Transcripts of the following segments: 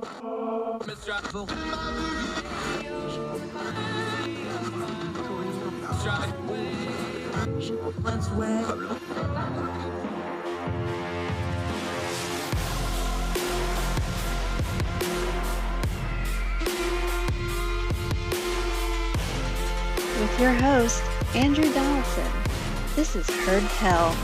With your host, Andrew Donaldson. This is Heard Tell.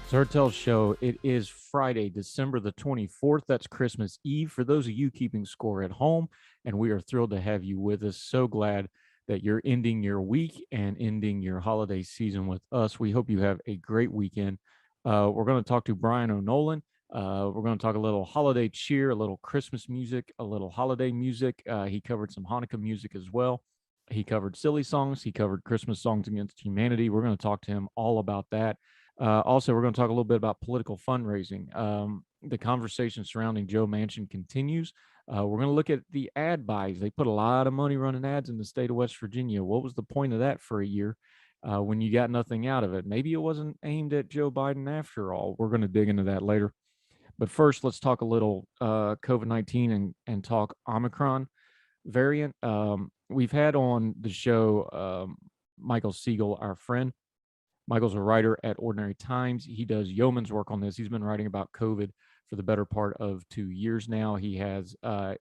It's Heard Tell Show. It is Friday, December the 24th. That's Christmas Eve for those of you keeping score at home, and we are thrilled to have you with us. So glad that you're ending your week and ending your holiday season with us. We hope you have a great weekend. We're going to talk to Bryan O'Nolan. We're going to talk a little holiday cheer, a little Christmas music, a little holiday music. He covered some Hanukkah music as well. He covered silly songs. He covered Christmas songs against humanity. We're going to talk to him all about that. Also, we're going to talk a little bit about political fundraising. The conversation surrounding Joe Manchin continues. We're going to look at the ad buys. They put a lot of money running ads in the state of West Virginia. What was the point of that for a year when you got nothing out of it? Maybe it wasn't aimed at Joe Biden after all. We're going to dig into that later. But first, let's talk a little COVID-19 and talk Omicron variant. We've had on the show Michael Siegel, our friend. Michael's a writer at Ordinary Times. He does yeoman's work on this. He's been writing about COVID for the better part of 2 years now. He has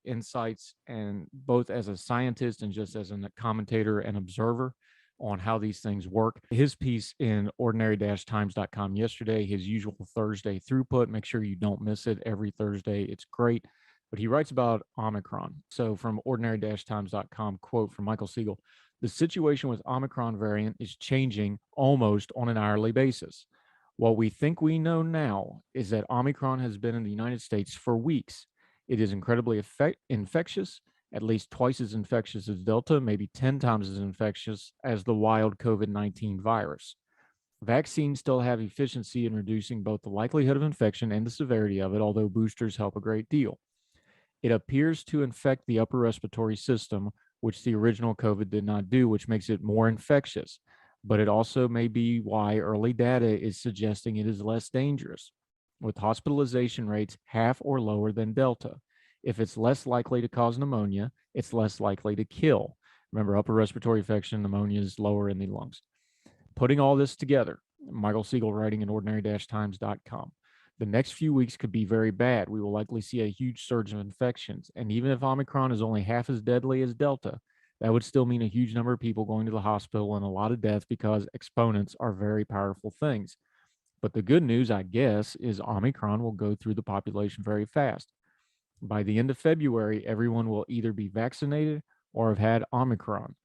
insights, and both as a scientist and just as a commentator and observer on how these things work. His piece in ordinary-times.com yesterday, his usual Thursday throughput. Make sure you don't miss it every Thursday. It's great. But he writes about Omicron. So from ordinary-times.com, quote from Michael Siegel: "The situation with Omicron variant is changing almost on an hourly basis. What we think we know now is that Omicron has been in the United States for weeks. It is incredibly infectious, at least twice as infectious as Delta, maybe 10 times as infectious as the wild COVID-19 virus. Vaccines still have efficiency in reducing both the likelihood of infection and the severity of it, although boosters help a great deal. It appears to infect the upper respiratory system, which the original COVID did not do, which makes it more infectious. But it also may be why early data is suggesting it is less dangerous, with hospitalization rates half or lower than Delta. If it's less likely to cause pneumonia, it's less likely to kill." Remember, upper respiratory infection, pneumonia is lower in the lungs. Putting all this together, Michael Siegel writing in ordinary-times.com. "The next few weeks could be very bad. We will likely see a huge surge of infections. And even if Omicron is only half as deadly as Delta, that would still mean a huge number of people going to the hospital and a lot of deaths because exponents are very powerful things. But the good news, I guess, is Omicron will go through the population very fast. By the end of February, everyone will either be vaccinated or have had Omicron.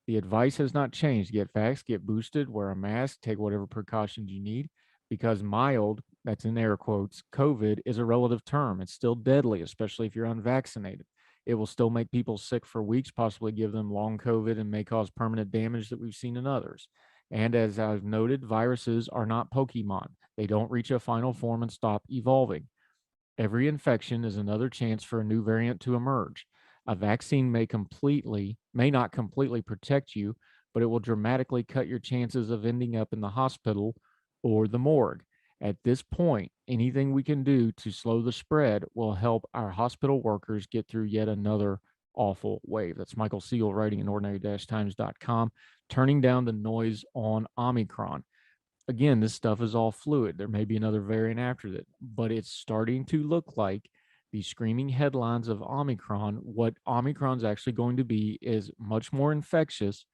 The advice has not changed. Get vaxxed, get boosted, wear a mask, take whatever precautions you need, because mild, that's in air quotes, COVID is a relative term. It's still deadly, especially if you're unvaccinated. It will still make people sick for weeks, possibly give them long COVID, and may cause permanent damage that we've seen in others. And as I've noted, viruses are not Pokemon. They don't reach a final form and stop evolving. Every infection is another chance for a new variant to emerge. A vaccine may not completely protect you, but it will dramatically cut your chances of ending up in the hospital or the morgue. At this point, anything we can do to slow the spread will help our hospital workers get through yet another awful wave." That's Michael Siegel writing in ordinary-times.com, turning down the noise on Omicron. Again, this stuff is all fluid. There may be another variant after that, but it's starting to look like the screaming headlines of Omicron. What Omicron's actually going to be is much more infectious,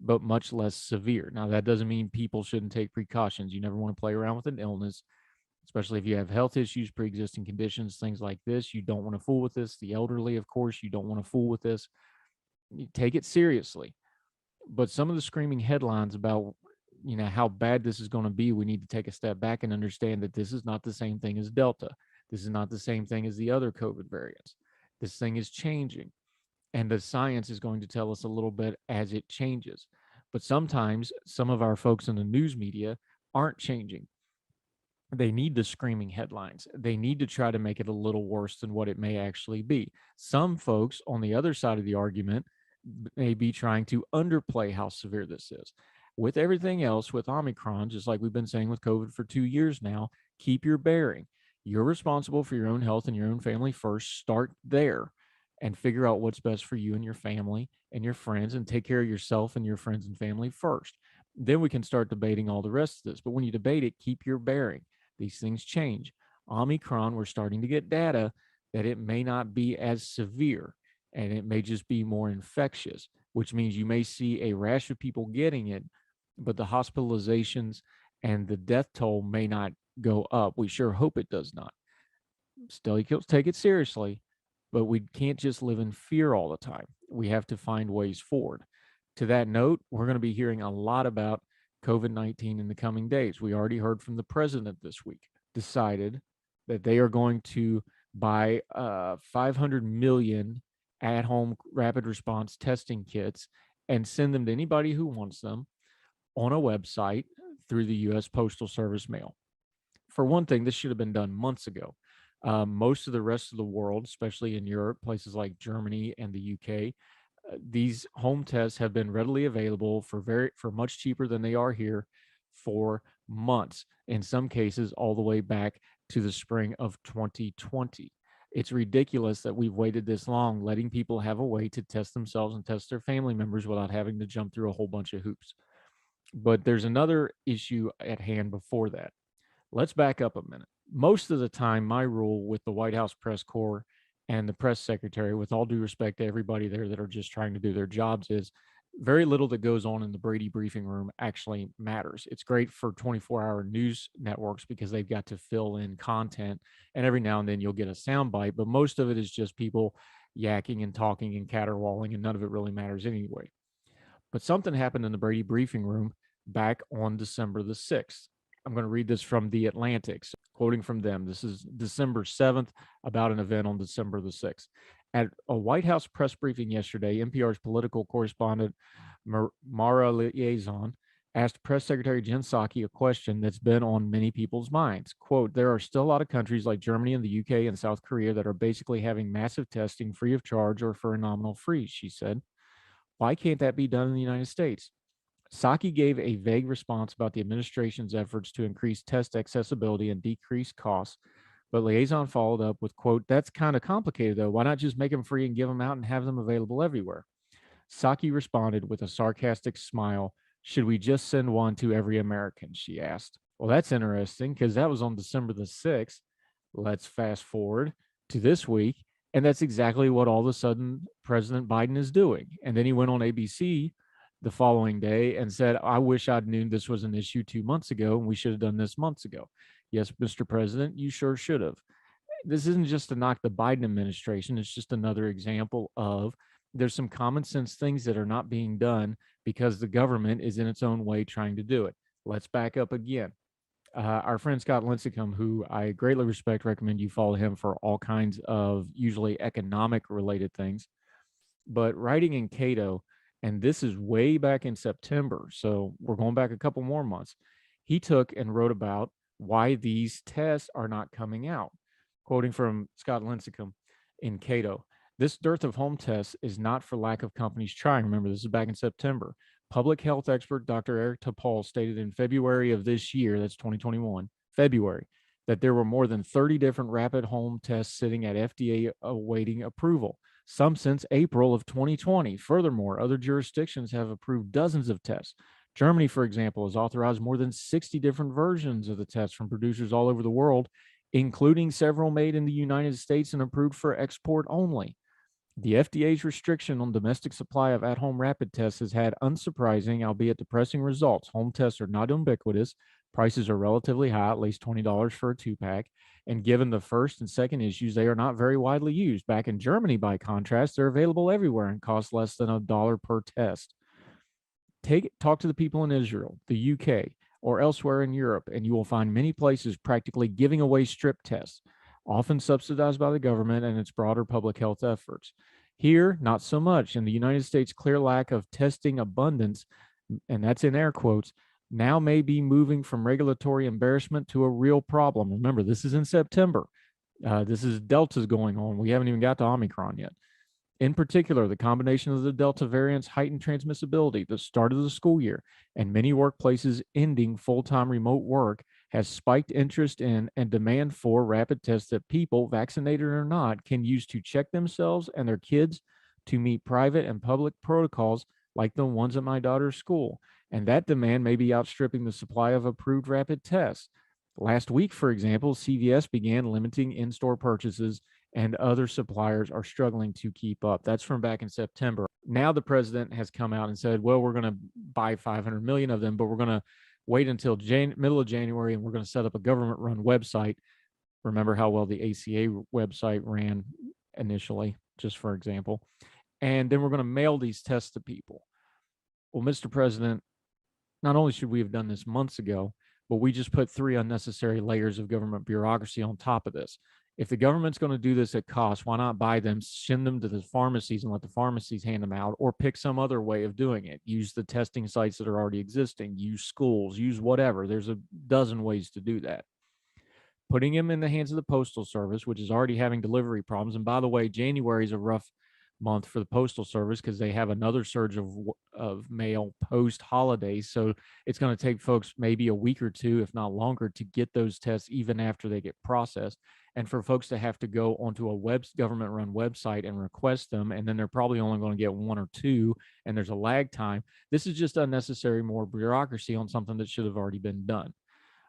but much less severe. Now, that doesn't mean people shouldn't take precautions. You never want to play around with an illness, especially if you have health issues, pre-existing conditions, things like this. You don't want to fool with this. The elderly, of course, you don't want to fool with this. You take it seriously. But some of the screaming headlines about how bad this is going to be, we need to take a step back and understand that this is not the same thing as Delta. This is not the same thing as the other COVID variants. This thing is changing, and the science is going to tell us a little bit as it changes. But sometimes some of our folks in the news media aren't changing. They need the screaming headlines. They need to try to make it a little worse than what it may actually be. Some folks on the other side of the argument may be trying to underplay how severe this is. With everything else, with Omicron, just like we've been saying with COVID for 2 years now, keep your bearing. You're responsible for your own health and your own family first. Start there and figure out what's best for you and your family and your friends, and take care of yourself and your friends and family first. Then we can start debating all the rest of this. But when you debate it, keep your bearing. These things change. Omicron, we're starting to get data that it may not be as severe and it may just be more infectious, which means you may see a rash of people getting it, but the hospitalizations and the death toll may not go up. We sure hope it does not. Still, take it seriously, but we can't just live in fear all the time. We have to find ways forward. To that note, we're going to be hearing a lot about COVID-19 in the coming days. We already heard from the president this week, decided that they are going to buy 500 million at-home rapid response testing kits and send them to anybody who wants them on a website through the U.S. Postal Service mail. For one thing, this should have been done months ago. Most of the rest of the world, especially in Europe, places like Germany and the UK, these home tests have been readily available for much cheaper than they are here for months. In some cases, all the way back to the spring of 2020. It's ridiculous that we've waited this long, letting people have a way to test themselves and test their family members without having to jump through a whole bunch of hoops. But there's another issue at hand before that. Let's back up a minute. Most of the time, my rule with the White House press corps and the press secretary, with all due respect to everybody there that are just trying to do their jobs, is very little that goes on in the Brady briefing room actually matters. It's great for 24-hour news networks because they've got to fill in content, and every now and then you'll get a soundbite, but most of it is just people yakking and talking and caterwauling, and none of it really matters anyway. But something happened in the Brady briefing room back on December the 6th. I'm going to read this from The Atlantic, quoting from them. This is December 7th, about an event on December the 6th. At a White House press briefing yesterday, NPR's political correspondent Mara Liaison asked Press Secretary Jen Psaki a question that's been on many people's minds. Quote, there are still a lot of countries like Germany and the UK and South Korea that are basically having massive testing free of charge or for a nominal fee, she said. Why can't that be done in the United States? Psaki gave a vague response about the administration's efforts to increase test accessibility and decrease costs, but Liaison followed up with, quote, that's kind of complicated, though. Why not just make them free and give them out and have them available everywhere? Psaki responded with a sarcastic smile. Should we just send one to every American, she asked. Well, that's interesting because that was on December the 6th. Let's fast forward to this week, and that's exactly what all of a sudden President Biden is doing. And then he went on ABC the following day and said, I wish I'd known this was an issue 2 months ago and we should have done this months ago. Yes, Mr. President, you sure should have. This isn't just to knock the Biden administration. It's just another example of there's some common sense things that are not being done because the government is in its own way trying to do it. Let's back up again. Our friend Scott Lincecum, who I greatly respect, recommend you follow him for all kinds of usually economic related things. But writing in Cato, and this is way back in September, so we're going back a couple more months, he took and wrote about why these tests are not coming out. Quoting from Scott Lincecum in Cato, this dearth of home tests is not for lack of companies trying. Remember, this is back in September. Public health expert Dr. Eric Topol stated in February of this year, that's 2021, February, that there were more than 30 different rapid home tests sitting at FDA awaiting approval, some since April of 2020. Furthermore, other jurisdictions have approved dozens of tests. Germany, for example, has authorized more than 60 different versions of the test from producers all over the world, including several made in the United States and approved for export only. The FDA's restriction on domestic supply of at-home rapid tests has had unsurprising, albeit depressing results. Home tests are not ubiquitous. Prices are relatively high, at least $20 for a two-pack. And given the first and second issues, they are not very widely used. Back in Germany, by contrast, they're available everywhere and cost less than $1 per test. Talk to the people in Israel, the UK, or elsewhere in Europe, and you will find many places practically giving away strip tests, often subsidized by the government and its broader public health efforts. Here, not so much. In the United States, clear lack of testing abundance, and that's in air quotes, now may be moving from regulatory embarrassment to a real problem. Remember, this is in September. This is Delta's going on. We haven't even got to Omicron yet. In particular, the combination of the Delta variant's heightened transmissibility, the start of the school year, and many workplaces ending full-time remote work has spiked interest in and demand for rapid tests that people, vaccinated or not, can use to check themselves and their kids to meet private and public protocols like the ones at my daughter's school. And that demand may be outstripping the supply of approved rapid tests. Last week, for example, CVS began limiting in store purchases, and other suppliers are struggling to keep up. That's from back in September. Now the president has come out and said, well, we're going to buy 500 million of them, but we're going to wait until middle of January, and we're going to set up a government-run website. Remember how well the ACA website ran initially, just for example. And then we're going to mail these tests to people. Well, Mr. President, not only should we have done this months ago, but we just put 3 unnecessary layers of government bureaucracy on top of this. If the government's going to do this at cost, why not buy them, send them to the pharmacies and let the pharmacies hand them out, or pick some other way of doing it? Use the testing sites that are already existing, use schools, use whatever. There's a dozen ways to do that. Putting them in the hands of the Postal Service, which is already having delivery problems. And by the way, January is a rough month for the Postal Service because they have another surge of mail post holidays. So it's going to take folks maybe a week or two, if not longer, to get those tests even after they get processed. And for folks to have to go onto a government run website and request them, and then they're probably only going to get 1 or 2, and there's a lag time. This is just unnecessary more bureaucracy on something that should have already been done.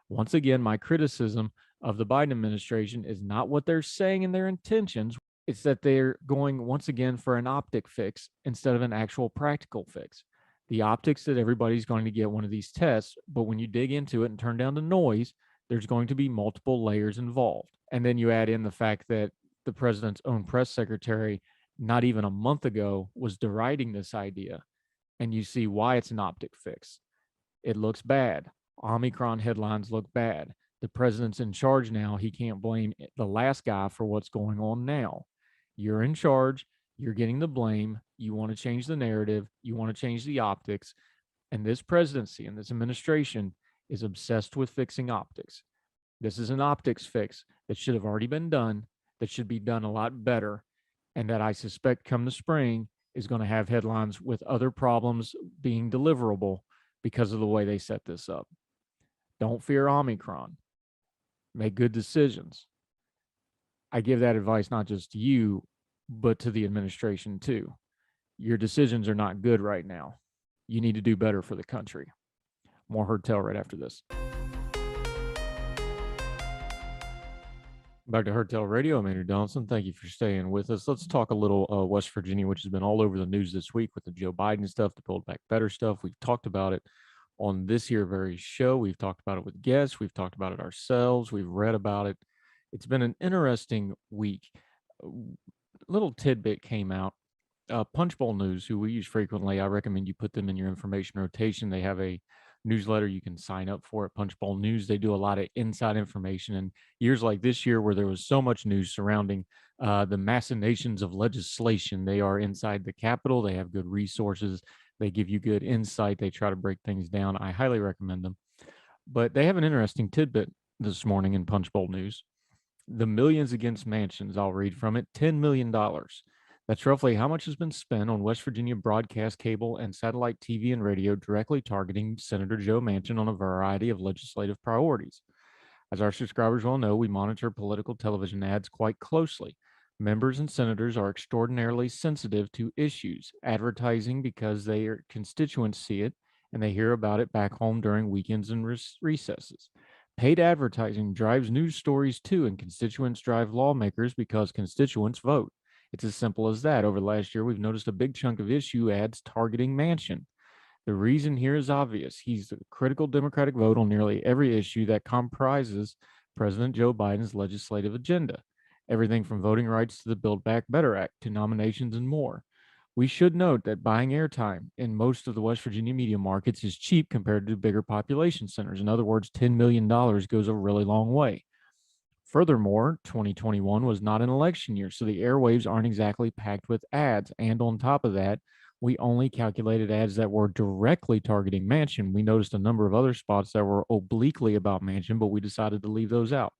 Once again, my criticism of the Biden administration is not what they're saying in their intentions. It's that they're going once again for an optic fix instead of an actual practical fix. The optics that everybody's going to get one of these tests, but when you dig into it and turn down the noise, there's going to be multiple layers involved. And then you add in the fact that the president's own press secretary, not even a month ago, was deriding this idea. And you see why it's an optic fix. It looks bad. Omicron headlines look bad. The president's in charge now. He can't blame the last guy for what's going on now. You're in charge. You're getting the blame. You want to change the narrative. You want to change the optics. And this presidency and this administration is obsessed with fixing optics. This is an optics fix that should have already been done, that should be done a lot better, and that I suspect come the spring is going to have headlines with other problems being deliverable because of the way they set this up. Don't fear Omicron. Make good decisions. I give that advice not just to you, but to the administration too. Your decisions are not good right now. You need to do better for the country. More Heard Tell right after this. Back to Heard Tell Radio. I'm Andrew Donaldson. Thank you for staying with us. Let's talk a little West Virginia, which has been all over the news this week with the Joe Biden stuff, the Build Back Better stuff. We've talked about it on this here very show. We've talked about it with guests. We've talked about it ourselves. We've read about it. It's been an interesting week. A little tidbit came out. Punchbowl News, who we use frequently, I recommend you put them in your information rotation. They have a newsletter you can sign up for at Punchbowl News. They do a lot of inside information. And years like this year, where there was so much news surrounding the machinations of legislation, they are inside the Capitol. They have good resources. They give you good insight. They try to break things down. I highly recommend them. But they have an interesting tidbit this morning in Punchbowl News. The Millions Against Mansions, I'll read from it, $10 million. That's roughly how much has been spent on West Virginia broadcast cable and satellite TV and radio directly targeting Senator Joe Manchin on a variety of legislative priorities. As our subscribers well know, we monitor political television ads quite closely. Members and senators are extraordinarily sensitive to issues, advertising because their constituents see it and they hear about it back home during weekends and recesses. Paid advertising drives news stories too, and constituents drive lawmakers because constituents vote. It's as simple as that. Over the last year, we've noticed a big chunk of issue ads targeting Manchin. The reason here is obvious. He's the critical Democratic vote on nearly every issue that comprises President Joe Biden's legislative agenda. Everything from voting rights to the Build Back Better Act to nominations and more. We should note that buying airtime in most of the West Virginia media markets is cheap compared to bigger population centers. In other words, $10 million goes a really long way. Furthermore, 2021 was not an election year, so the airwaves aren't exactly packed with ads. And on top of that, we only calculated ads that were directly targeting Manchin. We noticed a number of other spots that were obliquely about Manchin, but we decided to leave those out.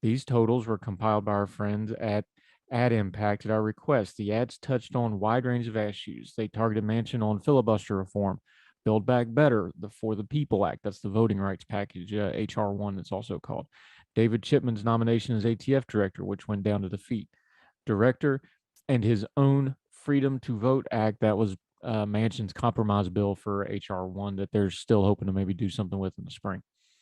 These totals were compiled by our friends at Ad Impact at our request. The ads touched on a wide range of issues. They targeted Manchin on filibuster reform, Build Back Better, the For the People Act. That's the voting rights package, HR 1, it's also called. David Chipman's nomination as ATF director, which went down to defeat. Director, and his own Freedom to Vote Act. That was Manchin's compromise bill for HR 1 that they're still hoping to maybe do something with in the spring.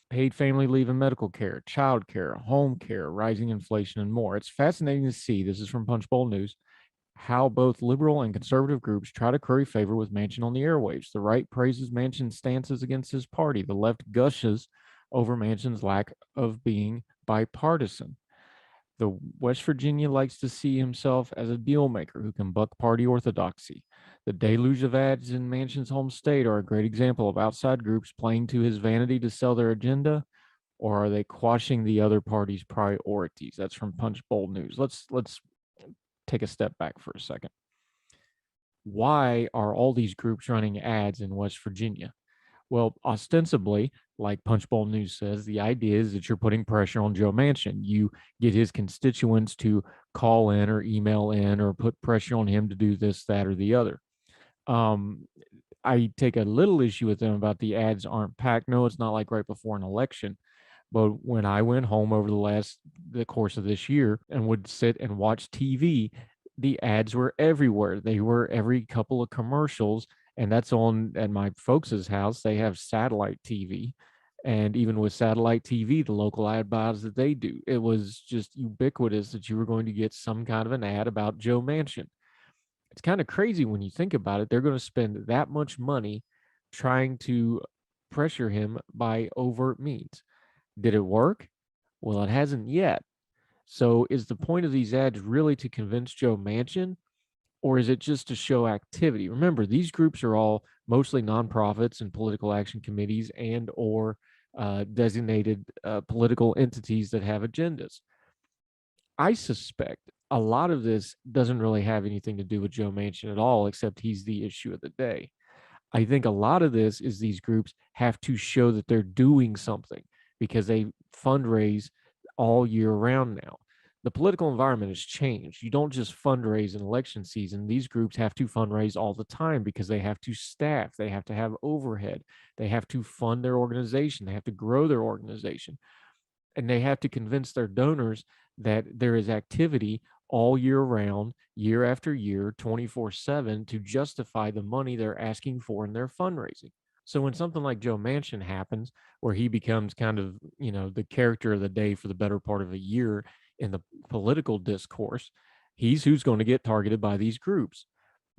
Paid family leave and medical care, child care, home care, rising inflation, and more. It's fascinating to see, this is from Punchbowl News, how both liberal and conservative groups try to curry favor with Manchin on the airwaves. The right praises Manchin's stances against his party. The left gushes over Manchin's lack of being bipartisan. The West Virginia likes to see himself as a deal maker who can buck party orthodoxy. The deluge of ads in Manchin's home state are a great example of outside groups playing to his vanity to sell their agenda, or are they quashing the other party's priorities? That's from Punchbowl News. Let's take a step back for a second. Why are all these groups running ads in West Virginia? Well, ostensibly, like Punchbowl News says, the idea is that you're putting pressure on Joe Manchin. You get his constituents to call in or email in or put pressure on him to do this, that, or the other. I take a little issue with them about the ads aren't packed. No, it's not like right before an election. But when I went home over the course of this year and would sit and watch TV, the ads were everywhere. They were every couple of commercials. And that's on at my folks' house. They have satellite TV. And even with satellite TV, the local ad buys that they do, it was just ubiquitous that you were going to get some kind of an ad about Joe Manchin. It's kind of crazy when you think about it. They're going to spend that much money trying to pressure him by overt means. Did it work? Well, it hasn't yet. So is the point of these ads really to convince Joe Manchin? Or is it just to show activity? Remember, these groups are all mostly nonprofits and political action committees and or designated political entities that have agendas. I suspect a lot of this doesn't really have anything to do with Joe Manchin at all, except he's the issue of the day. I think a lot of this is these groups have to show that they're doing something because they fundraise all year round now. The political environment has changed. You don't just fundraise in election season. These groups have to fundraise all the time because they have to staff, they have to have overhead, they have to fund their organization, they have to grow their organization, and they have to convince their donors that there is activity all year round, year after year, 24/7 to justify the money they're asking for in their fundraising. So when something like Joe Manchin happens, where he becomes kind of, the character of the day for the better part of a year in the political discourse, he's who's going to get targeted by these groups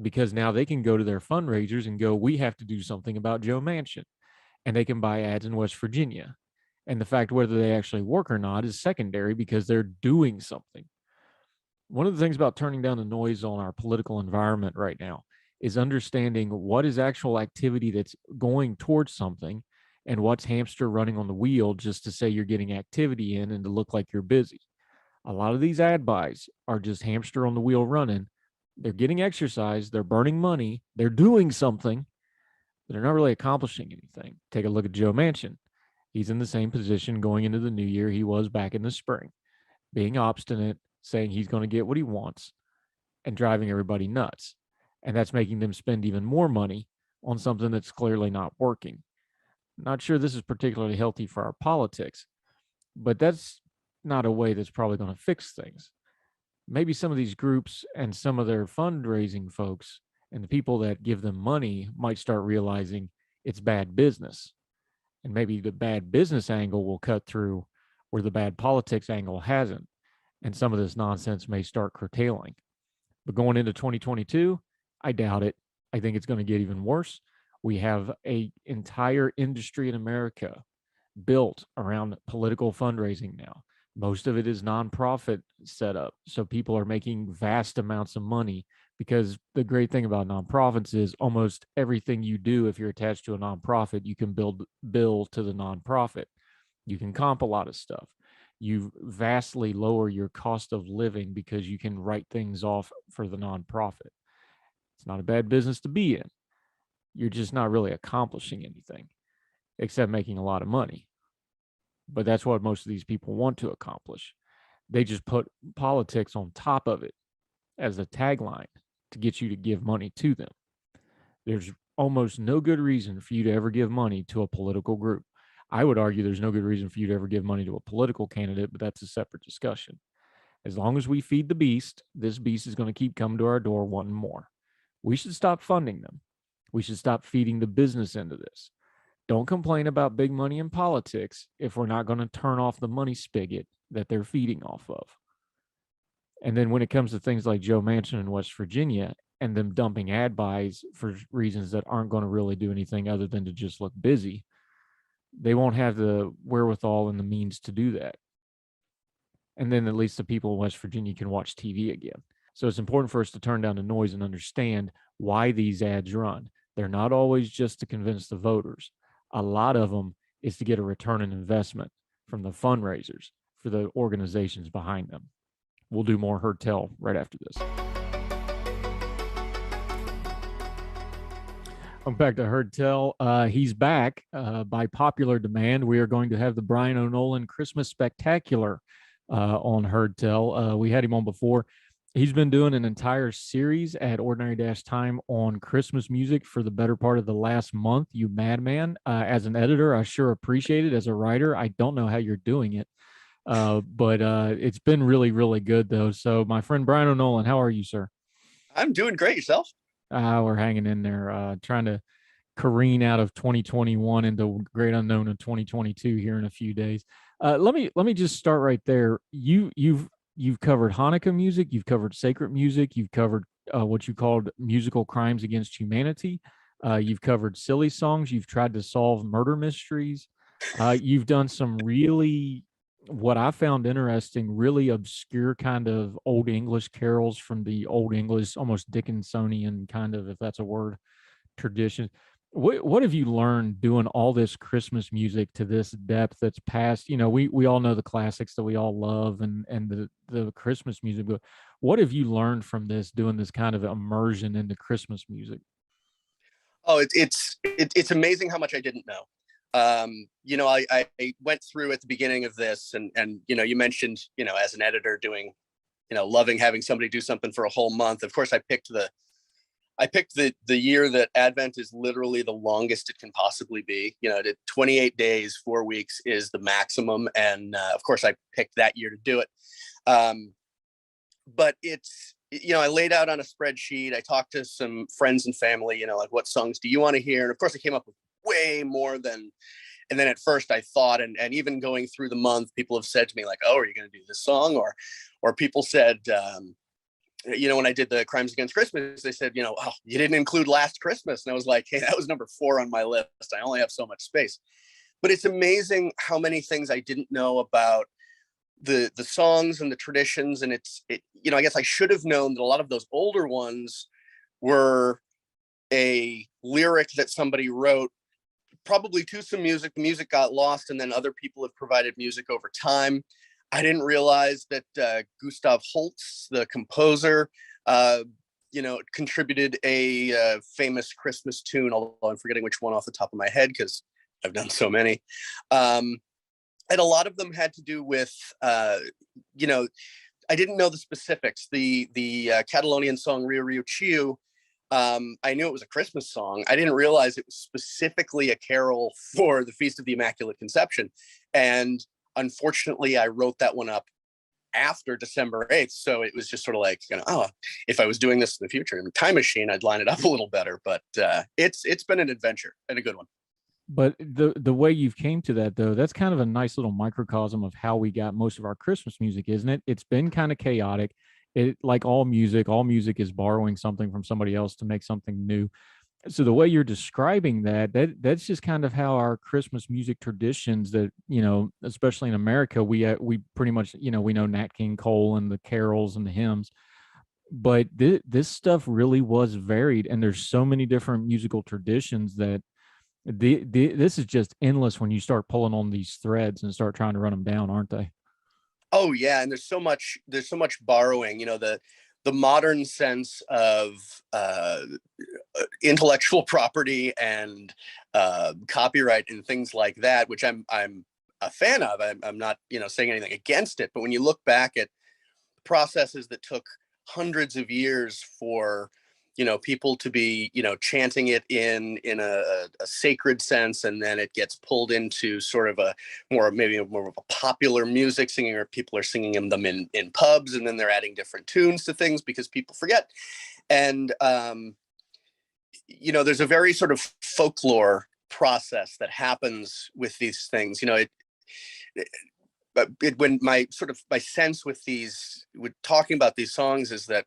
because now they can go to their fundraisers and go, we have to do something about Joe Manchin, and they can buy ads in West Virginia. And the fact whether they actually work or not is secondary because they're doing something. One of the things about turning down the noise on our political environment right now is understanding what is actual activity that's going towards something and what's hamster running on the wheel just to say you're getting activity in and to look like you're busy. A lot of these ad buys are just hamster on the wheel running. They're getting exercise, they're burning money, they're doing something, but they're not really accomplishing anything. Take a look at Joe Manchin. He's in the same position going into the new year he was back in the spring, being obstinate, saying he's going to get what he wants, and driving everybody nuts. And that's making them spend even more money on something that's clearly not working. Not sure this is particularly healthy for our politics, but that's not a way that's probably going to fix things. Maybe some of these groups and some of their fundraising folks and the people that give them money might start realizing it's bad business. And maybe the bad business angle will cut through where the bad politics angle hasn't. And some of this nonsense may start curtailing. But going into 2022, I doubt it. I think it's going to get even worse. We have an entire industry in America built around political fundraising now. Most of it is nonprofit set up. So people are making vast amounts of money because the great thing about nonprofits is almost everything you do, if you're attached to a nonprofit, you can bill to the nonprofit. You can comp a lot of stuff. You vastly lower your cost of living because you can write things off for the nonprofit. It's not a bad business to be in. You're just not really accomplishing anything except making a lot of money. But that's what most of these people want to accomplish. They just put politics on top of it as a tagline to get you to give money to them. There's almost no good reason for you to ever give money to a political group. I would argue there's no good reason for you to ever give money to a political candidate, but that's a separate discussion. As long as we feed the beast, this beast is going to keep coming to our door wanting more. We should stop funding them. We should stop feeding the business end of this. Don't complain about big money in politics if we're not going to turn off the money spigot that they're feeding off of. And then when it comes to things like Joe Manchin in West Virginia and them dumping ad buys for reasons that aren't going to really do anything other than to just look busy, they won't have the wherewithal and the means to do that. And then at least the people in West Virginia can watch TV again. So it's important for us to turn down the noise and understand why these ads run. They're not always just to convince the voters. A lot of them is to get a return on investment from the fundraisers for the organizations behind them. We'll do more Heard Tell right after this. I'm back to Heard Tell. He's back by popular demand. We are going to have the Bryan O'Nolan Christmas Spectacular on Heard Tell. We had him on before. He's been doing an entire series at Ordinary Time on Christmas music for the better part of the last month. You madman. As an editor, I sure appreciate it. As a writer, I don't know how you're doing it. But it's been really, really good, though. So my friend Bryan O'Nolan, how are you, sir? I'm doing great. Yourself? We're hanging in there, trying to careen out of 2021 into great unknown of 2022 here in a few days. Let me just start right there. You've covered Hanukkah music, you've covered sacred music, you've covered what you called musical crimes against humanity. You've covered silly songs. You've tried to solve murder mysteries. You've done some really, what I found interesting, really obscure kind of old English carols from the old English, almost Dickinsonian kind of, if that's a word, tradition. What have you learned doing all this Christmas music to this depth that's past? You know, we all know the classics that we all love and the Christmas music, but what have you learned from this, doing this kind of immersion into Christmas music? Oh, it's amazing how much I didn't know. I went through at the beginning of this, and you mentioned, as an editor doing, loving having somebody do something for a whole month. Of course, I picked the year that Advent is literally the longest it can possibly be. 28 days, 4 weeks is the maximum. And of course, I picked that year to do it. But it's, I laid out on a spreadsheet. I talked to some friends and family, like, what songs do you want to hear? And of course, I came up with way more than. And then at first I thought, and even going through the month, people have said to me, like, oh, are you going to do this song? Or people said, when I did the Crimes Against Christmas, they said, oh, you didn't include Last Christmas. And I was like, hey, that was number 4 on my list. I only have so much space. But it's amazing how many things I didn't know about the songs and the traditions. And I guess I should have known that a lot of those older ones were a lyric that somebody wrote, probably to some music. The music got lost, and then other people have provided music over time. I didn't realize that Gustav Holst, the composer, contributed a famous Christmas tune, although I'm forgetting which one off the top of my head because I've done so many. And a lot of them had to do with, I didn't know the specifics. The Catalonian song Rio Rio Chiu, I knew it was a Christmas song. I didn't realize it was specifically a carol for the Feast of the Immaculate Conception. And unfortunately, I wrote that one up after December 8th. So it was just sort of like, if I was doing this in the future in a time machine, I'd line it up a little better. But it's been an adventure and a good one. But the way you've came to that, though, that's kind of a nice little microcosm of how we got most of our Christmas music, isn't it? It's been kind of chaotic. It, like all music is borrowing something from somebody else to make something new. So the way you're describing that's just kind of how our Christmas music traditions that, especially in America, we pretty much, we know Nat King Cole and the carols and the hymns, but this stuff really was varied. And there's so many different musical traditions that this is just endless when you start pulling on these threads and start trying to run them down, aren't they? Oh yeah, and there's so much borrowing. The modern sense of intellectual property and copyright and things like that, which I'm a fan of. I'm not saying anything against it, but when you look back at processes that took hundreds of years for people to be, chanting it in a sacred sense, and then it gets pulled into sort of maybe more of a popular music singing, or people are singing them in pubs, and then they're adding different tunes to things because people forget. And, there's a very sort of folklore process that happens with these things. When my sense with talking about these songs is that,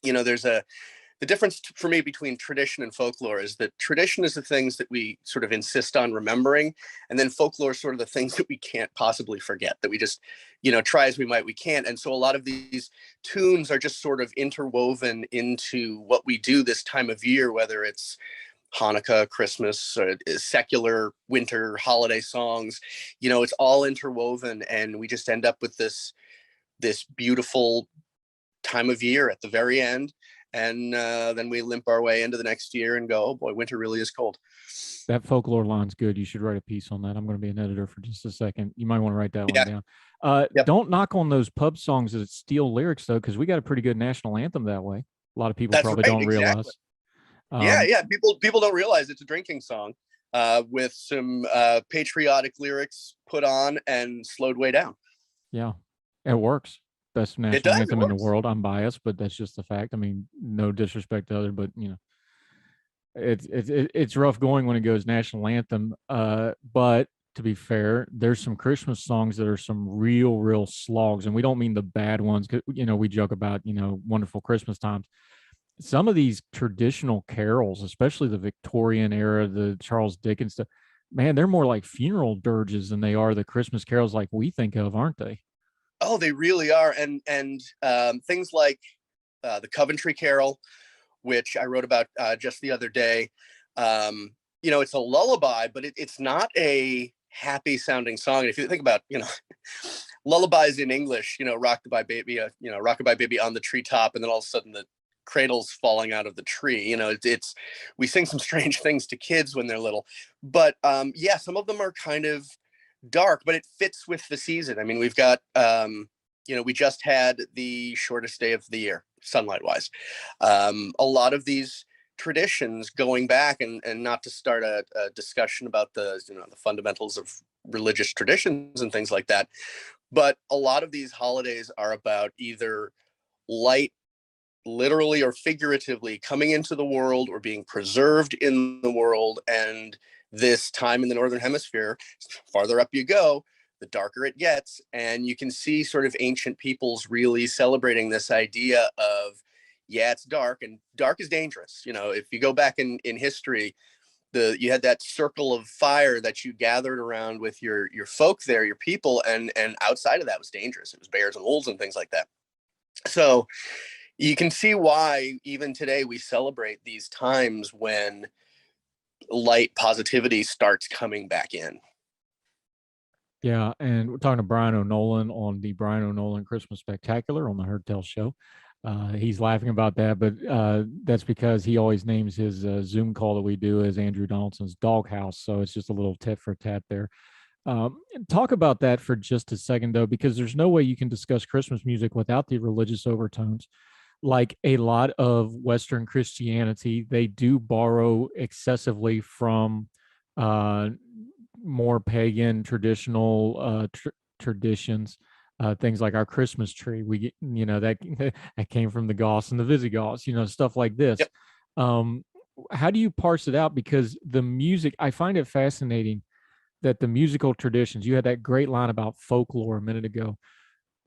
the difference for me between tradition and folklore is that tradition is the things that we sort of insist on remembering. And then folklore is sort of the things that we can't possibly forget, that we just, try as we might, we can't. And so a lot of these tunes are just sort of interwoven into what we do this time of year, whether it's Hanukkah, Christmas, or secular winter holiday songs, it's all interwoven. And we just end up with this beautiful time of year at the very end. And then we limp our way into the next year and go, oh boy, winter really is cold. That folklore line's good. You should write a piece on that. I'm going to be an editor for just a second. You might want to write that one down. Yep. Don't knock on those pub songs that steal lyrics, though, because we got a pretty good national anthem that way. A lot of people don't realize. Yeah. People don't realize it's a drinking song with some patriotic lyrics put on and slowed way down. Yeah, it works. Best national anthem in the world. I'm biased, but that's just the fact. I mean, no disrespect to other, but it's rough going when it goes national anthem. But to be fair, there's some Christmas songs that are some real slogs, and we don't mean the bad ones. We joke about wonderful Christmas times. Some of these traditional carols, especially the Victorian era, the Charles Dickens stuff, man, they're more like funeral dirges than they are the Christmas carols like we think of, aren't they? Oh, they really are. And things like the Coventry Carol, which I wrote about just the other day. It's a lullaby, but it's not a happy sounding song. And if you think about, lullabies in English, rock-a-bye baby, rock-a-bye baby on the treetop, and then all of a sudden the cradle's falling out of the tree. We sing some strange things to kids when they're little. But some of them are kind of dark, but it fits with the season. I mean, we've got we just had the shortest day of the year, sunlight wise. A lot of these traditions going back, and not to start a discussion about the fundamentals of religious traditions and things like that, but a lot of these holidays are about either light, literally or figuratively, coming into the world or being preserved in the world. And this time in the Northern Hemisphere, farther up you go, the darker it gets. And you can see sort of ancient peoples really celebrating this idea of, it's dark, and dark is dangerous. If you go back in history, you had that circle of fire that you gathered around with your folk there, your people, and outside of that was dangerous. It was bears and wolves and things like that. So you can see why even today we celebrate these times when light positivity starts coming back in. Yeah, and we're talking to Bryan O'Nolan on the Bryan O'Nolan Christmas Spectacular on the Heard Tell Show. He's laughing about that, but that's because he always names his Zoom call that we do as Andrew Donaldson's Doghouse. So it's just a little tit for tat there. Talk about that for just a second, though, because there's no way you can discuss Christmas music without the religious overtones. Like a lot of Western Christianity, they do borrow excessively from more pagan traditional traditions. Things like our Christmas tree, we get, that came from the Goths and the Visigoths, stuff like this. Yep. How do you parse it out? Because the music, I find it fascinating that the musical traditions, you had that great line about folklore a minute ago.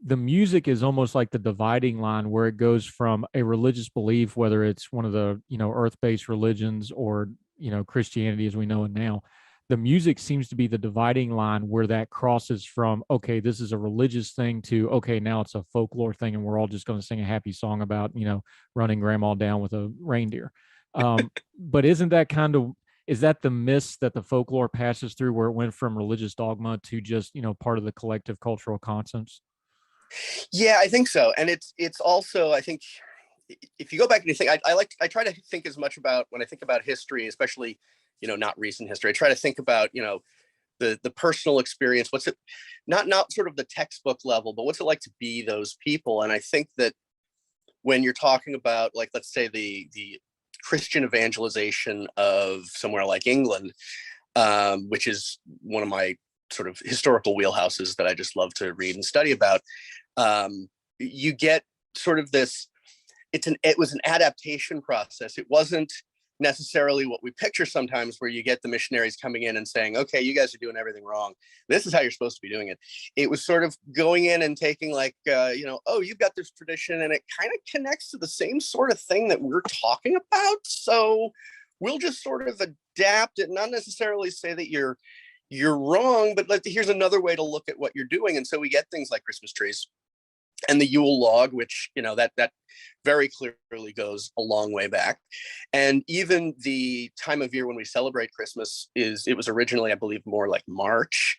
The music is almost like the dividing line where it goes from a religious belief, whether it's one of the, earth-based religions or, Christianity as we know it now. The music seems to be the dividing line where that crosses from, okay, this is a religious thing to, okay, now it's a folklore thing and we're all just going to sing a happy song about, running grandma down with a reindeer. But is that the mist that the folklore passes through where it went from religious dogma to just, part of the collective cultural conscience? Yeah, I think so. And it's also, I think, if you go back and you think, I try to think as much about, when I think about history, especially, not recent history, I try to think about, the personal experience. What's it, not sort of the textbook level, but what's it like to be those people? And I think that when you're talking about, like, let's say the Christian evangelization of somewhere like England, which is one of my sort of historical wheelhouses that I just love to read and study about. You get sort of this, it was an adaptation process. It wasn't necessarily what we picture sometimes, where you get the missionaries coming in and saying, okay, you guys are doing everything wrong. This is how you're supposed to be doing it. It was sort of going in and taking, like, oh, you've got this tradition and it kind of connects to the same sort of thing that we're talking about. So we'll just sort of adapt it, not necessarily say that you're wrong, but here's another way to look at what you're doing. And so we get things like Christmas trees and the Yule log, which, that very clearly goes a long way back. And even the time of year when we celebrate Christmas it was originally, I believe, more like March.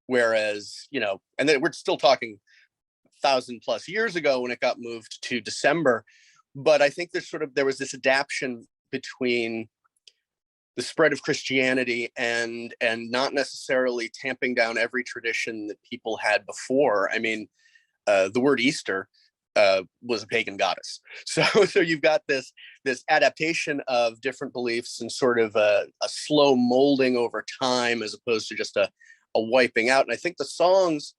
Whereas, and then we're still talking 1,000+ years ago when it got moved to December. But I think there was this adaptation between the spread of Christianity and not necessarily tamping down every tradition that people had before. I mean, the word Easter was a pagan goddess. So you've got this adaptation of different beliefs and sort of a slow molding over time, as opposed to just a wiping out. And I think the songs,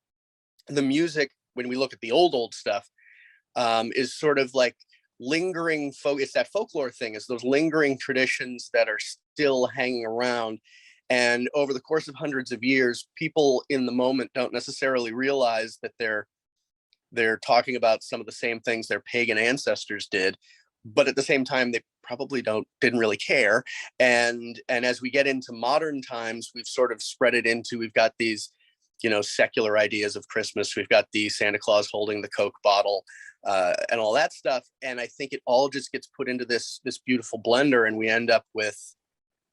the music, when we look at the old stuff, is sort of like lingering it's that folklore thing, is those lingering traditions that are still hanging around. And over the course of hundreds of years, people in the moment don't necessarily realize that they're talking about some of the same things their pagan ancestors did, but at the same time, they probably didn't really care. And as we get into modern times, we've sort of spread it into, we've got these, secular ideas of Christmas. We've got the Santa Claus holding the Coke bottle, and all that stuff. And I think it all just gets put into this beautiful blender, and we end up with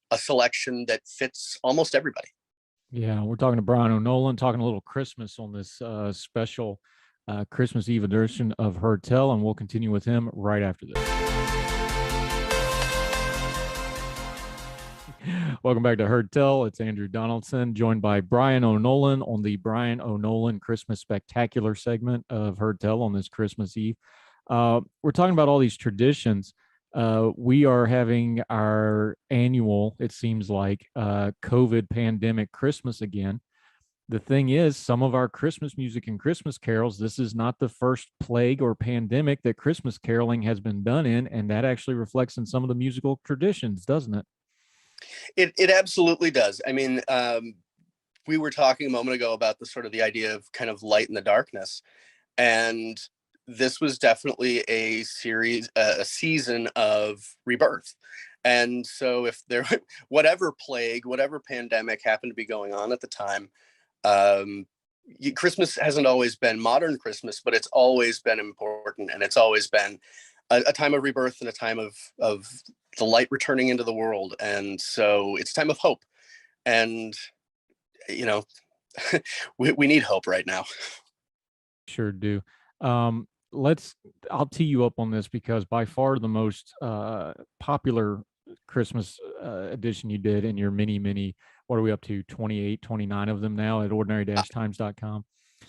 a selection that fits almost everybody. Yeah, we're talking to Bryan O'Nolan, talking a little Christmas on this special Christmas Eve edition of Heard Tell, and we'll continue with him right after this. Welcome back to Heard Tell. It's Andrew Donaldson, joined by Bryan O'Nolan on the Bryan O'Nolan Christmas Spectacular segment of Heard Tell on this Christmas Eve. We're talking about all these traditions. We are having our annual, it seems like, COVID pandemic Christmas again. The thing is, some of our Christmas music and Christmas carols, this is not the first plague or pandemic that Christmas caroling has been done in, and that actually reflects in some of the musical traditions, doesn't it? It absolutely does. I mean, we were talking a moment ago about the idea of kind of light in the darkness, and this was definitely a season of rebirth. And so if there, whatever plague, whatever pandemic happened to be going on at the time, Christmas hasn't always been modern Christmas, but it's always been important, and it's always been a time of rebirth and a time of the light returning into the world. And so it's a time of hope, and we need hope right now. Sure do. I'll tee you up on this, because by far the most popular Christmas edition you did in your many, what are we up to, 28, 29 of them now at ordinary-times.com?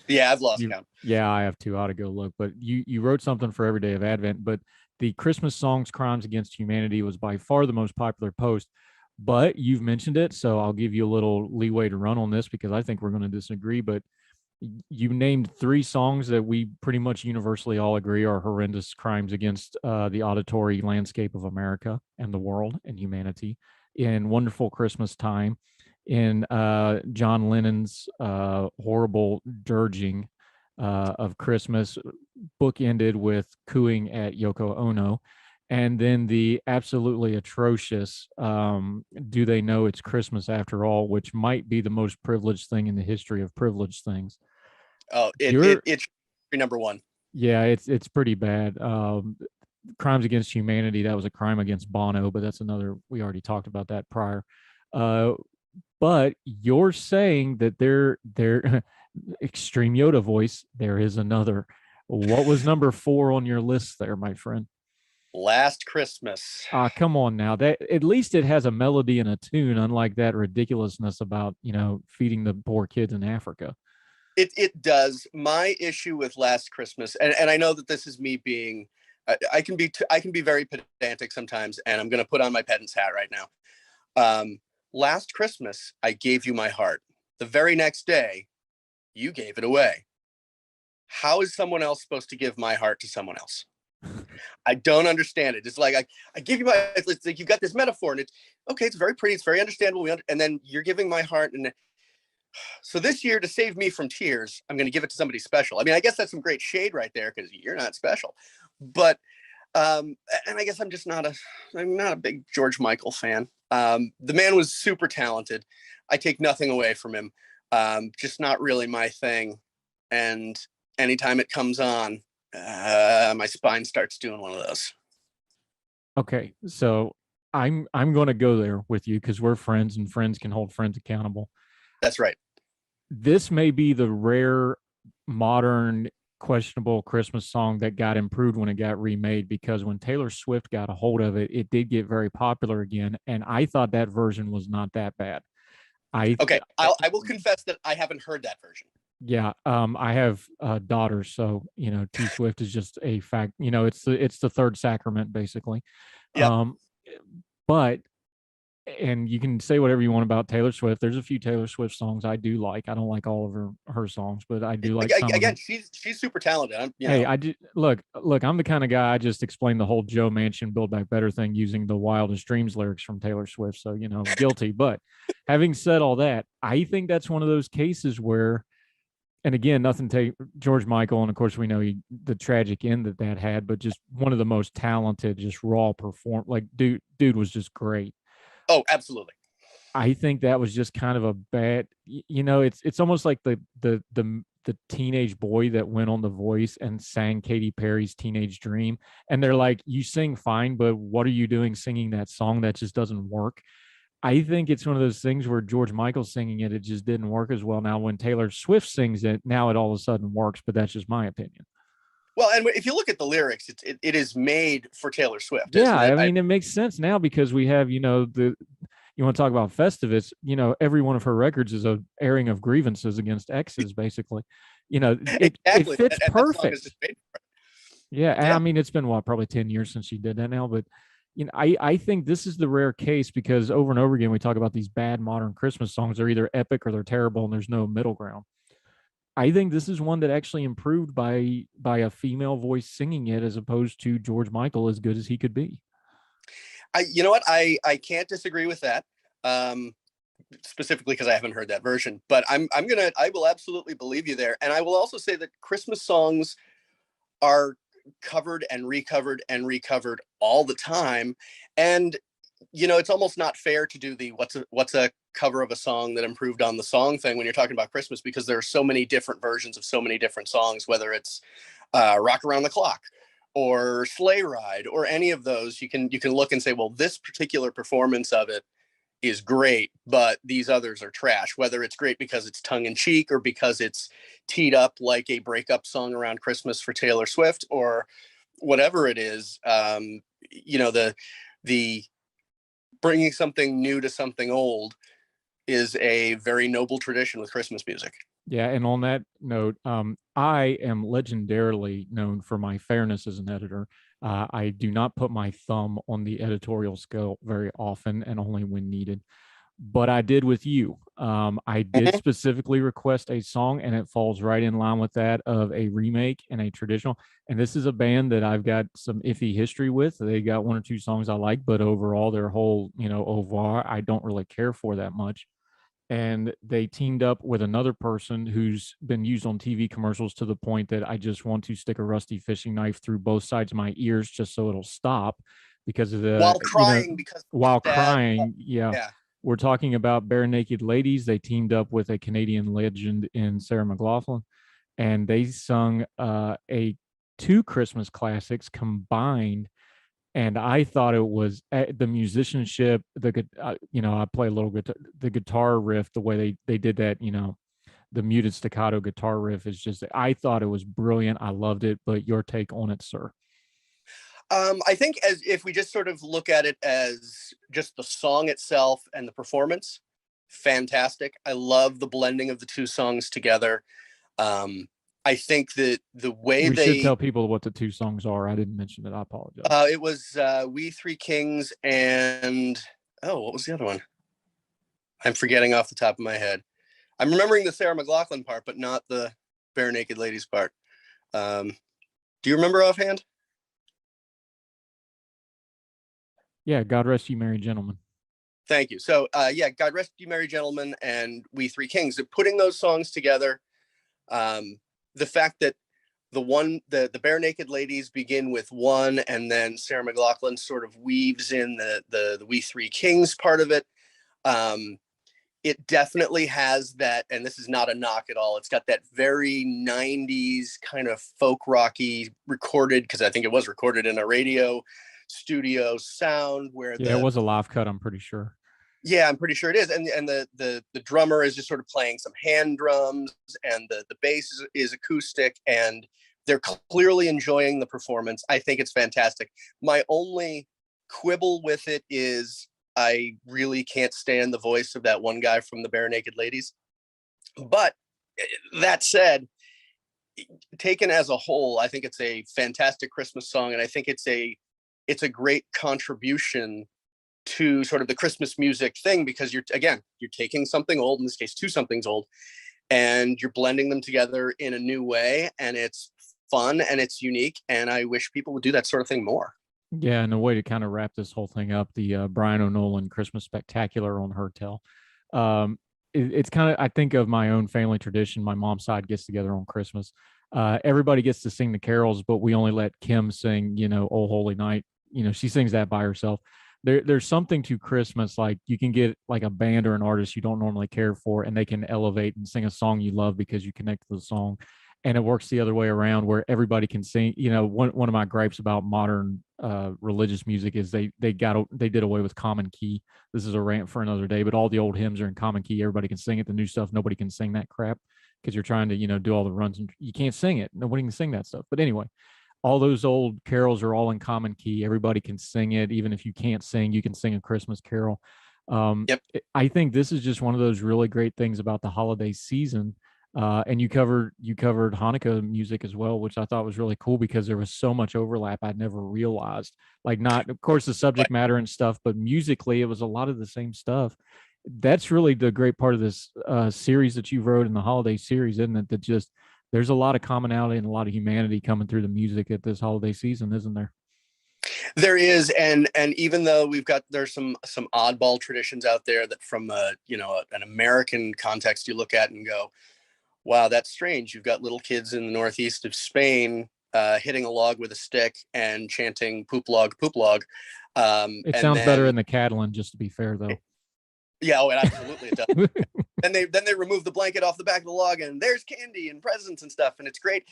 Yeah, I've lost count. Yeah, I have too. I ought to go look. But you wrote something for every day of Advent. But the Christmas songs, Crimes Against Humanity, was by far the most popular post. But you've mentioned it, so I'll give you a little leeway to run on this, because I think we're going to disagree. But you named 3 songs that we pretty much universally all agree are horrendous crimes against the auditory landscape of America and the world and humanity. In Wonderful Christmas Time, in John Lennon's horrible dirging of Christmas, bookended with cooing at Yoko Ono, and then the absolutely atrocious Do They Know It's Christmas After All, which might be the most privileged thing in the history of privileged things. Oh, it's number one. Yeah, it's pretty bad. Crimes Against Humanity, that was a crime against Bono, but that's another, we already talked about that prior. But you're saying that they're extreme Yoda voice, there is another. What was number 4 on your list there, my friend? Last Christmas. Come on now. That at least it has a melody and a tune, unlike that ridiculousness about, feeding the poor kids in Africa. It does. My issue with Last Christmas, and I know that this is me being, I can be very pedantic sometimes, and I'm going to put on my pedant's hat right now. Last Christmas, I gave you my heart. The very next day, you gave it away. How is someone else supposed to give my heart to someone else? I don't understand it. It's like I give you my. It's like you got this metaphor, and it's okay. It's very pretty. It's very understandable. And then you're giving my heart, and so this year, to save me from tears, I'm going to give it to somebody special. I mean, I guess that's some great shade right there because you're not special. But and I guess I'm not a big George Michael fan. The man was super talented. I take nothing away from him. Just not really my thing. And anytime it comes on, my spine starts doing one of those. Okay, so I'm going to go there with you because we're friends and friends can hold friends accountable. That's right. This may be the rare modern questionable Christmas song that got improved when it got remade, because when Taylor Swift got a hold of it, it did get very popular again. And I thought that version was not that bad. I will confess that I haven't heard that version. Yeah, I have daughters, so T Swift is just a fact. It's the third sacrament basically. Yeah. But and you can say whatever you want about Taylor Swift. There's a few Taylor Swift songs I do like. I don't like all of her songs, but I do like some. Again, she's super talented. I do look. I'm the kind of guy, I just explained the whole Joe Manchin Build Back Better thing using the Wildest Dreams lyrics from Taylor Swift. So guilty. But having said all that, I think that's one of those cases where, and again, nothing to George Michael, and of course we know the tragic end that had, but just one of the most talented, just raw perform. Like dude was just great. Oh, absolutely. I think that was just kind of a bad, it's almost like the teenage boy that went on The Voice and sang Katy Perry's Teenage Dream. And they're like, you sing fine, but what are you doing singing that song? That just doesn't work. I think it's one of those things where George Michael singing it just didn't work as well. Now, when Taylor Swift sings it, now it all of a sudden works, but that's just my opinion. Well, and if you look at the lyrics, it is made for Taylor Swift. Yeah, I mean, it makes sense now because we have, you want to talk about Festivus, every one of her records is a airing of grievances against exes, basically. Exactly. It fits perfect. Yeah, I mean, it's been, probably 10 years since she did that now, but, I think this is the rare case because over and over again, we talk about these bad modern Christmas songs. They're either epic or they're terrible and there's no middle ground. I think this is one that actually improved by a female voice singing it, as opposed to George Michael, as good as he could be. You know what? I can't disagree with that. Specifically because I haven't heard that version, but I will absolutely believe you there. And I will also say that Christmas songs are covered and recovered all the time. And it's almost not fair to do the what's a cover of a song that improved on the song thing when you're talking about Christmas, because there are so many different versions of so many different songs, whether it's Rock Around the Clock or Sleigh Ride or any of those. You can look and say, well, this particular performance of it is great, but these others are trash, whether it's great because it's tongue in cheek or because it's teed up like a breakup song around Christmas for Taylor Swift or whatever it is. The bringing something new to something old is a very noble tradition with Christmas music. Yeah, and on that note, I am legendarily known for my fairness as an editor. I do not put my thumb on the editorial scale very often and only when needed. But I did with you. I did specifically request a song, and it falls right in line with that of a remake and a traditional. And this is a band that I've got some iffy history with. They got one or two songs I like, but overall, their whole, oeuvre, I don't really care for that much. And they teamed up with another person who's been used on TV commercials to the point that I just want to stick a rusty fishing knife through both sides of my ears just so it'll stop because of the while crying. Yeah. We're talking about Bare Naked Ladies. They teamed up with a Canadian legend in Sarah McLachlan, and they sung two Christmas classics combined. And I thought it was the musicianship, I play a little bit, the guitar riff, the way they did that, the muted staccato guitar riff is just, I thought it was brilliant. I loved it. But your take on it, sir? I think if we just sort of look at it as just the song itself and the performance, fantastic. I love the blending of the two songs together. I think that the way we should tell people what the two songs are. I didn't mention it. I apologize. It was We Three Kings and what was the other one? I'm forgetting off the top of my head. I'm remembering the Sarah McLachlan part, but not the Bare Naked Ladies part. Do you remember offhand? Yeah, God Rest You Merry Gentlemen. Thank you. So God Rest You Merry Gentlemen and We Three Kings. Putting those songs together, the fact that the Bare Naked Ladies begin with one, and then Sarah McLachlan sort of weaves in the We Three Kings part of it. It definitely has that, and this is not a knock at all. It's got that very 90s kind of folk rocky recorded, because I think it was recorded in a radio studio sound where it was a live cut, I'm pretty sure. Yeah, I'm pretty sure it is. And the drummer is just sort of playing some hand drums, and the bass is acoustic, and they're clearly enjoying the performance. I think it's fantastic. My only quibble with it is I really can't stand the voice of that one guy from the Bare Naked Ladies. But that said, taken as a whole, I think it's a fantastic Christmas song, and I think it's a great contribution to sort of the Christmas music thing, because you're taking something old, in this case two somethings old, and you're blending them together in a new way, and it's fun and it's unique, and I wish people would do that sort of thing more. Yeah, and the way to kind of wrap this whole thing up, the Bryan O'Nolan Christmas Spectacular on Heard Tell. It's kind of, I think of my own family tradition. My mom's side gets together on Christmas. Everybody gets to sing the carols, but we only let Kim sing, "Oh Holy Night." She sings that by herself. There's something to Christmas, like you can get like a band or an artist you don't normally care for, and they can elevate and sing a song you love because you connect to the song. And it works the other way around, where everybody can sing. One of my gripes about modern religious music is they did away with common key. This is a rant for another day, but all the old hymns are in common key. Everybody can sing it. The new stuff, nobody can sing that crap, because you're trying to do all the runs, and you can't sing it. Nobody can sing that stuff. But anyway, all those old carols are all in common key. Everybody can sing it. Even if you can't sing, you can sing a Christmas carol. Yep. I think this is just one of those really great things about the holiday season. And you covered Hanukkah music as well, which I thought was really cool, because there was so much overlap I'd never realized. Like, not, of course, the subject matter and stuff, but musically it was a lot of the same stuff. That's really the great part of this series that you wrote in the holiday series, isn't it? That just, there's a lot of commonality and a lot of humanity coming through the music at this holiday season, isn't there? There is, and even though there's some oddball traditions out there that from an American context you look at and go, wow, that's strange. You've got little kids in the northeast of Spain hitting a log with a stick and chanting "poop log, poop log." It sounds better in the Catalan, just to be fair, though. Yeah, absolutely it does. then they remove the blanket off the back of the log, and there's candy and presents and stuff, and it's great.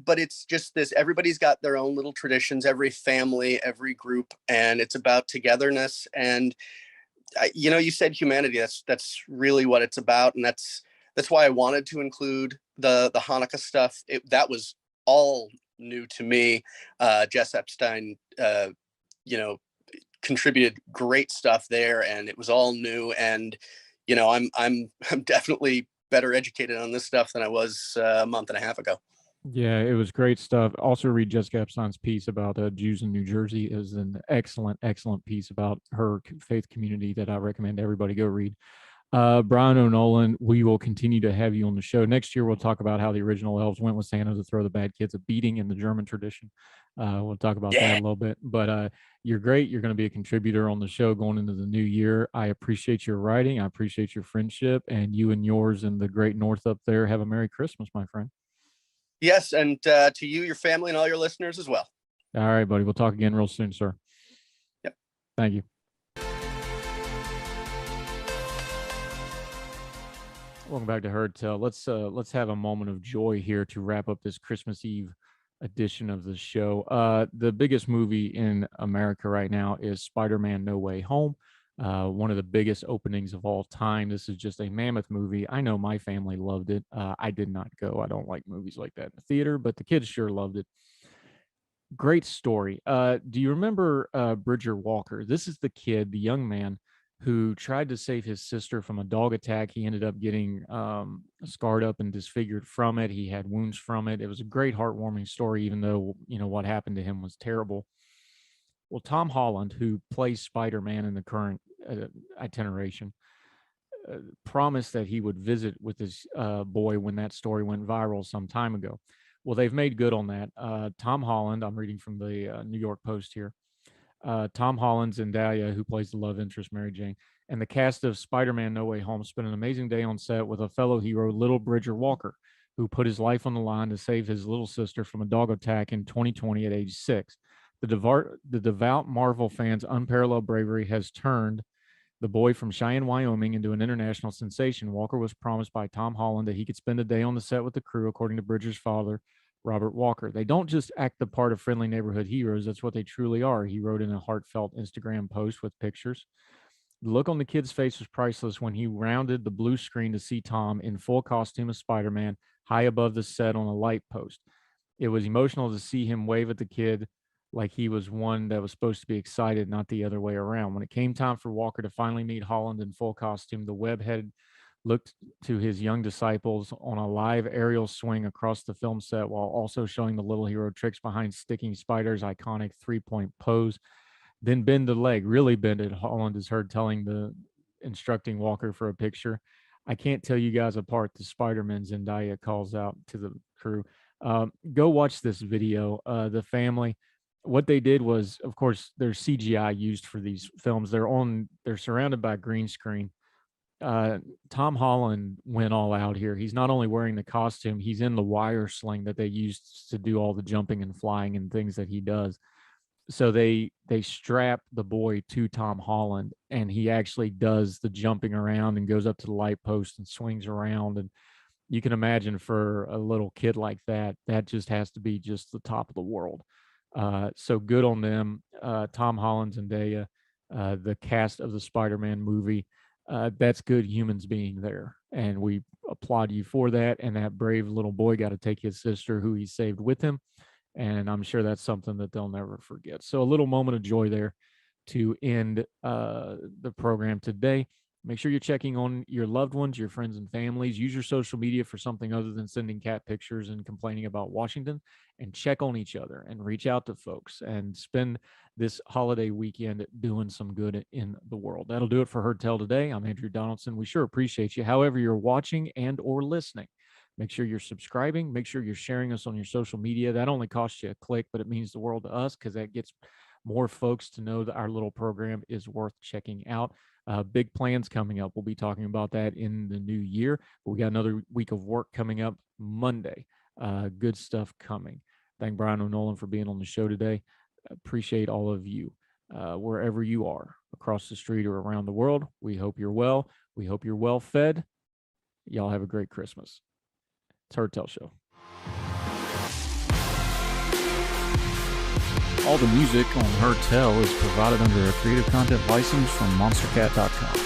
But it's just this: everybody's got their own little traditions, every family, every group, and it's about togetherness. And you said humanity. That's really what it's about, and that's why I wanted to include the Hanukkah stuff. That was all new to me. Jess Epstein, contributed great stuff there, and it was all new. And I'm definitely better educated on this stuff than I was a month and a half ago. Yeah, it was great stuff. Also, read Jessica Epstein's piece about Jews in New Jersey. Is an excellent piece about her faith community that I recommend everybody go read. Bryan O'Nolan, we will continue to have you on the show. Next year, we'll talk about how the original elves went with Santa to throw the bad kids a beating in the German tradition. We'll talk about that a little bit. But you're great. You're going to be a contributor on the show going into the new year. I appreciate your writing. I appreciate your friendship. And you and yours in the great North up there, have a Merry Christmas, my friend. Yes, and to you, your family, and all your listeners as well. All right, buddy. We'll talk again real soon, sir. Yep. Thank you. Welcome back to Heard Tell. Let's have a moment of joy here to wrap up this Christmas Eve edition of the show. The biggest movie in America right now is Spider-Man: No Way Home. One of the biggest openings of all time. This is just a mammoth movie. I know my family loved it. I did not go. I don't like movies like that in the theater, but the kids sure loved it. Great story. Do you remember Bridger Walker? This is the kid, the young man, who tried to save his sister from a dog attack. He ended up getting scarred up and disfigured from it. He had wounds from it. It was a great heartwarming story, even though, what happened to him was terrible. Well, Tom Holland, who plays Spider-Man in the current iteration, promised that he would visit with his boy when that story went viral some time ago. Well, they've made good on that. Tom Holland, I'm reading from the New York Post here. Tom Holland, Zendaya, who plays the love interest Mary Jane, and the cast of Spider-Man No Way Home spent an amazing day on set with a fellow hero, Little Bridger Walker, who put his life on the line to save his little sister from a dog attack in 2020 at age 6. The devout Marvel fans' unparalleled bravery has turned the boy from Cheyenne, Wyoming, into an international sensation. Walker was promised by Tom Holland that he could spend a day on the set with the crew, according to Bridger's father, Robert Walker. They don't just act the part of friendly neighborhood heroes. That's what they truly are, he wrote in a heartfelt Instagram post with pictures. The look on the kid's face was priceless when he rounded the blue screen to see Tom in full costume of Spider-Man high above the set on a light post. It was emotional to see him wave at the kid like he was one that was supposed to be excited, not the other way around. When it came time for Walker to finally meet Holland in full costume, the webhead looked to his young disciples on a live aerial swing across the film set while also showing the little hero tricks behind Sticking Spider's iconic three-point pose. Then bend the leg, really bend it, Holland is heard instructing Walker for a picture. I can't tell you guys apart, the Spider-Man, Zendaya calls out to the crew. Go watch this video. The family, what they did was, of course, there's CGI used for these films. They're surrounded by green screen. Tom Holland went all out here. He's not only wearing the costume, he's in the wire sling that they used to do all the jumping and flying and things that he does. So they strap the boy to Tom Holland, and he actually does the jumping around and goes up to the light post and swings around. And you can imagine for a little kid like that, that just has to be just the top of the world. So good on them. Tom Holland, Zendaya, the cast of the Spider-Man movie. That's good humans being there, and we applaud you for that. And that brave little boy got to take his sister, who he saved, with him, and I'm sure that's something that they'll never forget. So a little moment of joy there to end the program today. Make sure you're checking on your loved ones, your friends and families. Use your social media for something other than sending cat pictures and complaining about Washington, and check on each other and reach out to folks and spend this holiday weekend doing some good in the world. That'll do it for Heard Tell today. I'm Andrew Donaldson. We sure appreciate you. However you're watching and or listening, make sure you're subscribing. Make sure you're sharing us on your social media. That only costs you a click, but it means the world to us because that gets more folks to know that our little program is worth checking out. Big plans coming up. We'll be talking about that in the new year. But we got another week of work coming up Monday. Good stuff coming. Thank Bryan O'Nolan for being on the show today. Appreciate all of you wherever you are, across the street or around the world. We hope you're well. We hope you're well fed. Y'all have a great Christmas. It's Heard Tell Show. All the music on Heard Tell is provided under a Creative Content license from monstercat.com.